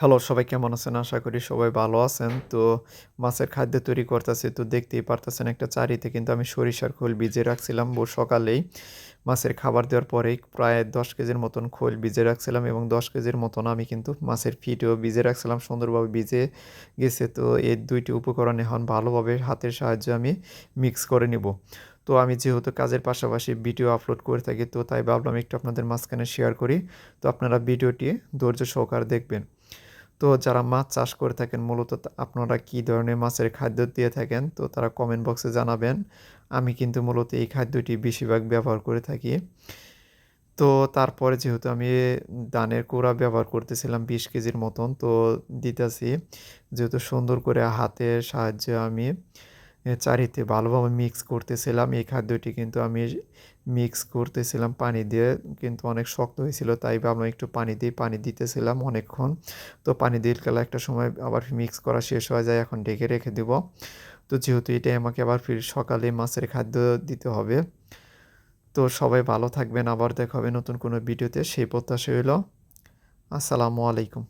Hello, সবাই কেমন আছেন? আশা করি সবাই ভালো আছেন। তো মাছের খাদ্য তৈরি করতেছি। তো দেখতেই পারতেছেন একটা চারিতে কিন্তু আমি সরিষার খোল ভিজিয়ে রাখছিলাম সকালেই। মাছের খাবার দেওয়ার পরেই প্রায় ১০ কেজির মতন খোল ভিজিয়ে রাখছিলাম এবং ১০ কেজির মতন আমি কিন্তু মাছের ফিটও ভিজিয়ে রাখছিলাম। সুন্দরভাবে ভিজে গেছে। তো এই ২ টি উপকরণ এখন ভালোভাবে হাতের সাহায্যে আমি মিক্স করে নিব। তো আমি যেহেতু কাজের পাশাপাশি ভিডিও আপলোড করে থাকি, তো তাই ভাবলাম একটু আপনাদের মাঝখানে শেয়ার করি। তো আপনারা ভিডিওটি ধৈর্য সহকারে দেখবেন। তো যারা মাছ চাষ করে থাকেন মূলত আপনারা কী ধরনের মাছের খাদ্য দিয়ে থাকেন তো তারা কমেন্ট বক্সে জানাবেন। আমি কিন্তু মূলত এই খাদ্যটি বেশিরভাগ ব্যবহার করে থাকি। তো তারপরে যেহেতু আমি ধানের কুড়া ব্যবহার করতেছিলাম ২০ কেজির মতন তো দিতেছি। যেহেতু সুন্দর করে হাতের সাহায্যে আমি চারিতে ভালোভাবে মিক্স করতেছিলাম। এই খাদ্যটি কিন্তু আমি মিক্স করতেছিলাম পানি দিয়ে কিন্তু অনেক শক্ত হয়েছিল তাই ভাবলাম একটু পানি দিই, পানি দিতেছিলাম অনেকক্ষণ। তো পানি দিয়ে গেলে একটা সময় আবার মিক্স করা শেষ হয়ে যায়, এখন ঢেকে রেখে দিব। তো যেহেতু এটাই আমাকে আবার ফির সকালে মাছের খাদ্য দিতে হবে। তো সবাই ভালো থাকবেন, আবার দেখা হবে নতুন কোনো ভিডিওতে সেই প্রত্যাশা রইল। আসসালামু আলাইকুম।